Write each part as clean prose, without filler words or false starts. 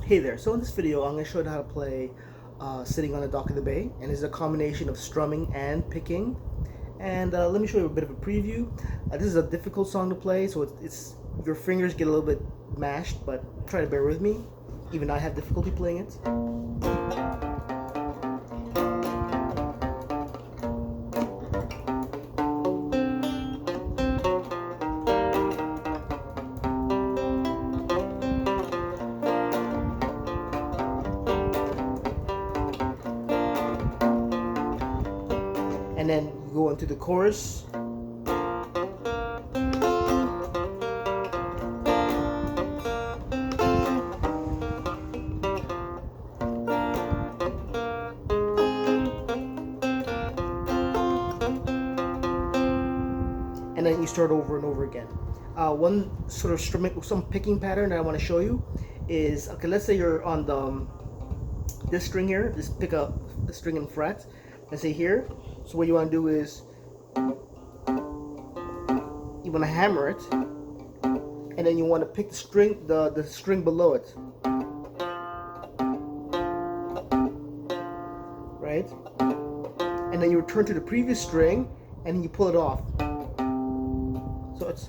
Hey there, so in this video I'm going to show you how to play Sitting on the Dock of the Bay, and it's a combination of strumming and picking. And let me show you a bit of a preview. This is a difficult song to play, so it's your fingers get a little bit mashed, but try to bear with me. Even I have difficulty playing it. And then you go into the chorus. And then you start over and over again. One sort of some picking pattern that I want to show you is, okay, let's say you're on the this string here, just pick up the string and fret, let's say here. So what you want to do is you want to hammer it, and then you want to pick the string, the string below it, right? And then you return to the previous string, and then you pull it off. So it's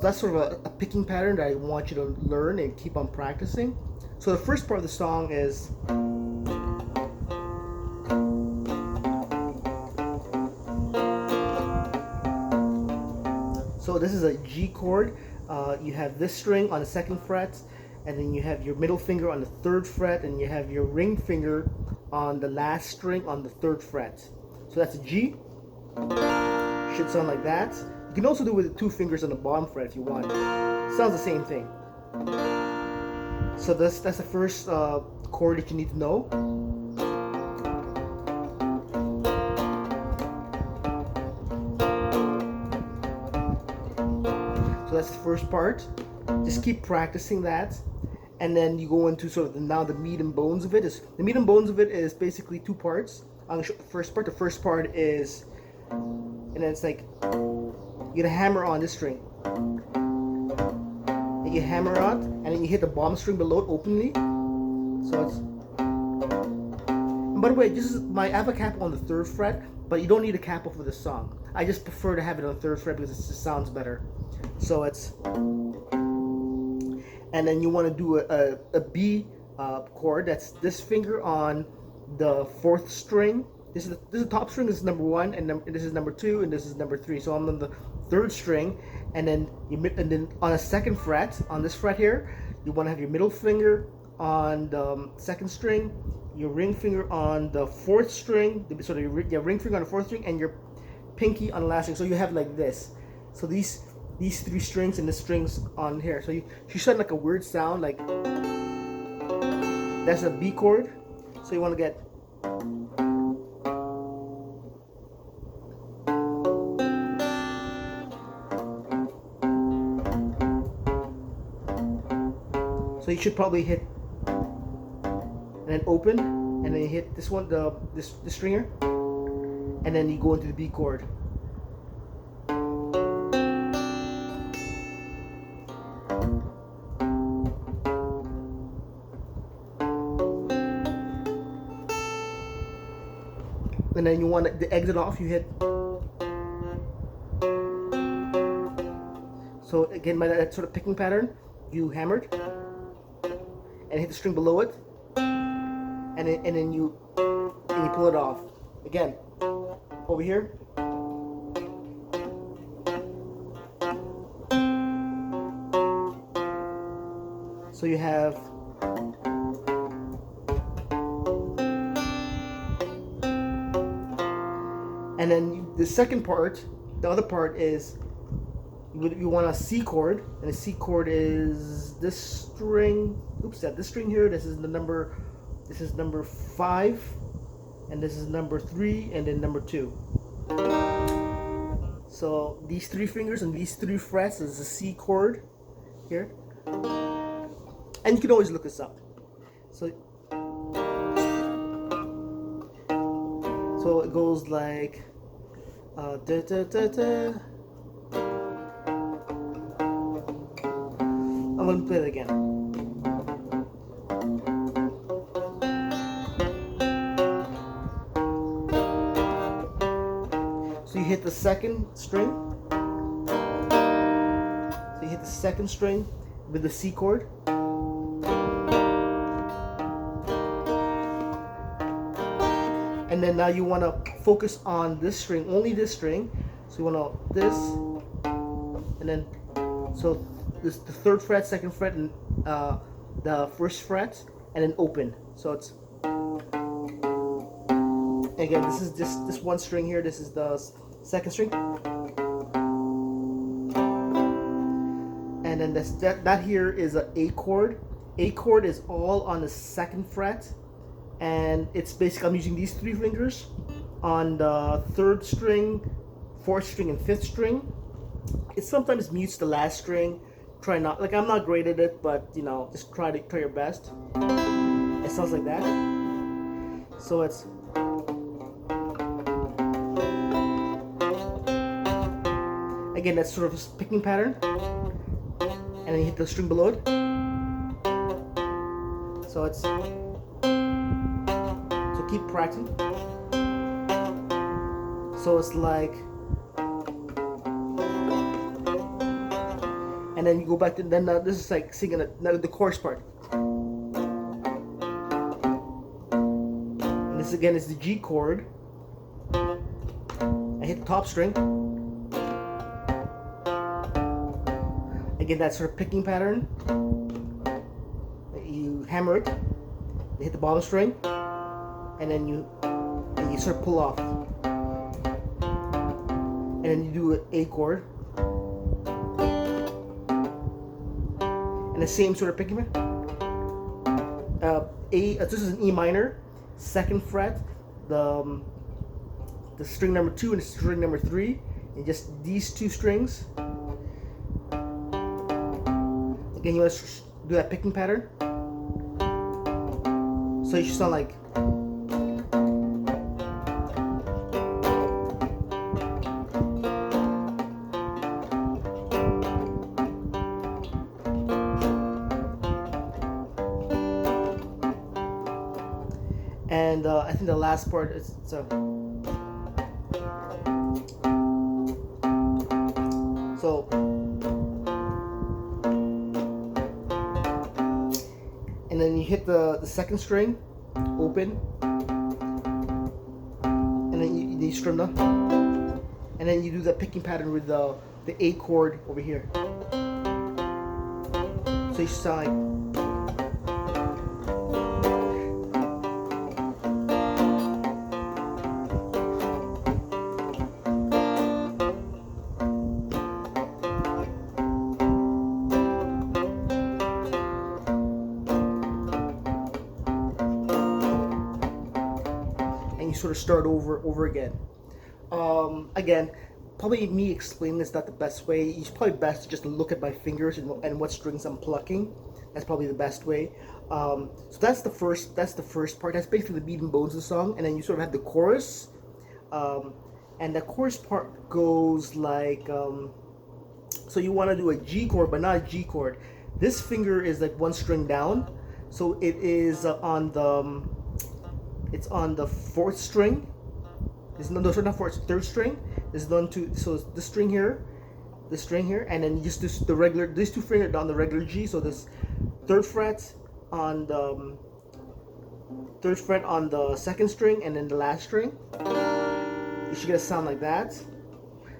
that's sort of a picking pattern that I want you to learn and keep on practicing. So the first part of the song is so this is a G chord. You have this string on the second fret, and then you have your middle finger on the third fret, and you have your ring finger on the last string on the third fret. So that's a G. Should sound like that. You can also do it with the two fingers on the bottom fret if you want. Sounds the same thing. So that's the first chord that you need to know. So that's the first part. Just keep practicing that, and then you go into sort of now the meat and bones of it. The meat and bones of it is basically two parts. I'm gonna show the first part. The first part is, and then it's like you get a hammer on this string. You hammer on, and then you hit the bottom string below it openly. So it's. And by the way, I have a capo on the third fret, but you don't need a capo for this song. I just prefer to have it on the third fret because it just sounds better. So it's. And then you want to do a B chord. That's this finger on the fourth string. This is the top string. This is number 1, and this is number 2, and this is number 3. So I'm on the third string, and then on a second fret, on this fret here, you want to have your middle finger on the second string, your ring finger on the fourth string, so your ring finger on the fourth string, and your pinky on the last string. So you have like this. So these three strings and the strings on here. So you sound like a weird sound, like that's a B chord. So you want to get. So you should probably hit and then open, and then you hit this one, the stringer, and then you go into the B chord. And then you want the exit off, you hit. So again, by that sort of picking pattern, you hammered and hit the string below it, and then you pull it off. Again, over here. So you have. And then the second part, the other part is you want a C chord, and the C chord is this string. Oops, this string here. This is number 5, and this is number 3, and then number 2. So these 3 fingers and these 3 frets is a C chord here, and you can always look this up. So it goes like da, da, da, da. I'm gonna play it again. So you hit the second string. So you hit the second string with the C chord. And then now you want to focus on this string, only this string. So you want to this, and then so this the third fret, second fret, and the first fret, and then open. So it's again. This is just this one string here. This is the second string, and then that here is an A chord. A chord is all on the second fret. And it's basically, I'm using these three fingers on the third string, fourth string, and fifth string. It sometimes mutes the last string. Try not, like I'm not great at it, but you know, just try your best. It sounds like that. So it's again, that's sort of a picking pattern, and then you hit the string below it. So it's keep practicing. So it's like, and then you go back to, then this is like singing the chorus part. And this again is the G chord. I hit the top string. Again, that sort of picking pattern. You hammer it. You hit the bottom string. And then you sort of pull off, and then you do an A chord, and the same sort of picking this is an E minor, second fret, the string number 2 and string number 3, and just these two strings. Again, you want to do that picking pattern, so you should sound like. And I think the last part is so and then you hit the second string, open, and then you strum down, and then you do the picking pattern with the A chord over here. So you sound like. Sort of start over again. Again, probably me explaining this not the best way. It's probably best to just look at my fingers and what strings I'm plucking. That's probably the best way. So that's the first part. That's basically the meat and bones of the song. And then you sort of have the chorus, and the chorus part goes like so you want to do a G chord, but not a G chord. This finger is like one string down, so it is on the. It's on the fourth string. Sorry, not fourth, third string. This is one, two. So this string here, and then you just do the regular. These two fingers down the regular G. So this third fret on the second string, and then the last string. You should get a sound like that.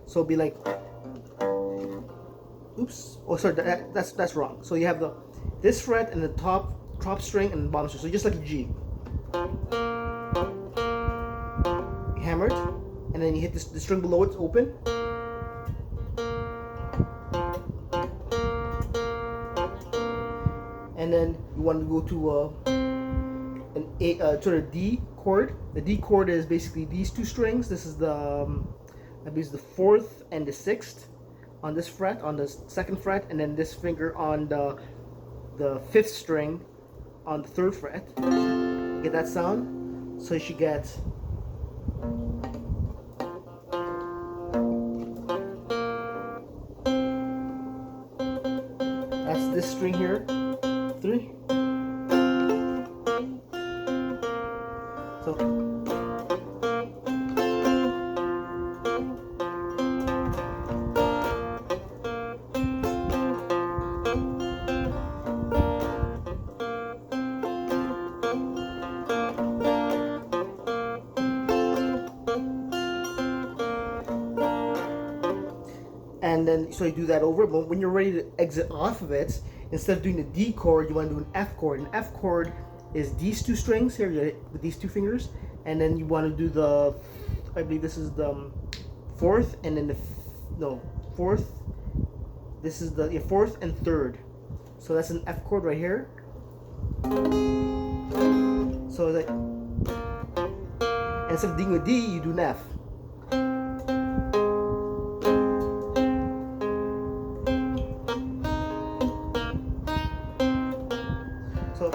So it'll be like, oops. Oh, sorry, that's wrong. So you have this fret and the top string and the bottom string. So just like a G. Hammered, and then you hit the string below it's open, and then you want to go to a D chord. The D chord is basically these two strings. This is the the fourth and the sixth on this fret, on the second fret, and then this finger on the fifth string on the third fret. Get that sound? So you should get. this string here, 3. So and then so you do that over, but when you're ready to exit off of it, instead of doing the D chord, you want to do an F chord. An F chord is these 2 strings here with these 2 fingers, and then you want to do the, I believe this is the 4th, and then the 4th. This is the 4th and 3rd. So that's an F chord right here. So like, instead of doing a D, you do an F. So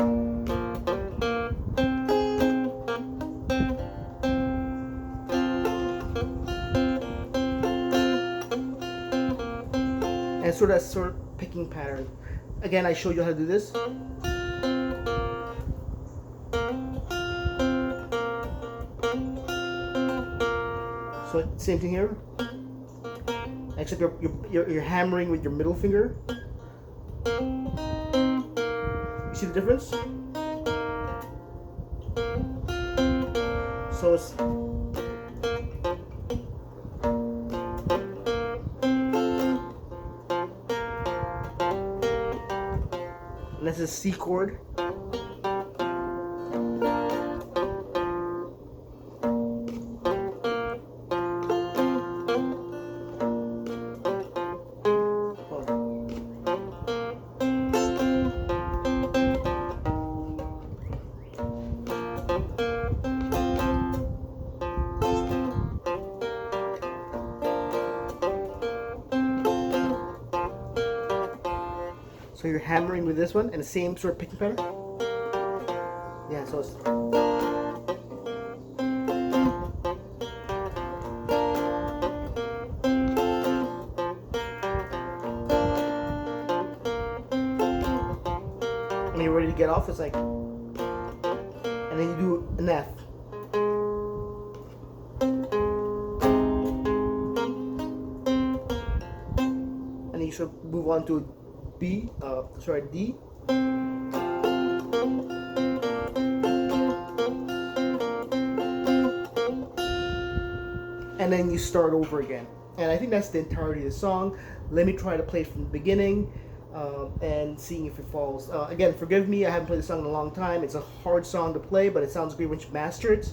and so that's sort of picking pattern. Again, I show you how to do this. So same thing here, except you're hammering with your middle finger. You see the difference? So it's and that's a C chord. So you're hammering with this one and the same sort of picking pattern. Yeah, so it's when you're ready to get off, it's like, and then you do an F. And then you sort of move on to B, D. And then you start over again. And I think that's the entirety of the song. Let me try to play it from the beginning and seeing if it falls. Again, forgive me, I haven't played the song in a long time. It's a hard song to play, but it sounds great when you master it.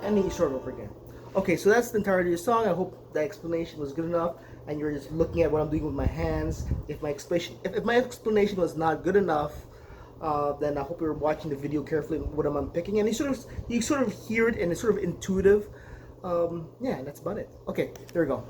And then you start over again. Okay, so that's the entirety of the song. I hope the explanation was good enough and you're just looking at what I'm doing with my hands. If my explanation was not good enough, then I hope you're watching the video carefully what I'm unpicking, and you sort of hear it and it's sort of intuitive. Yeah, that's about it. Okay, there we go.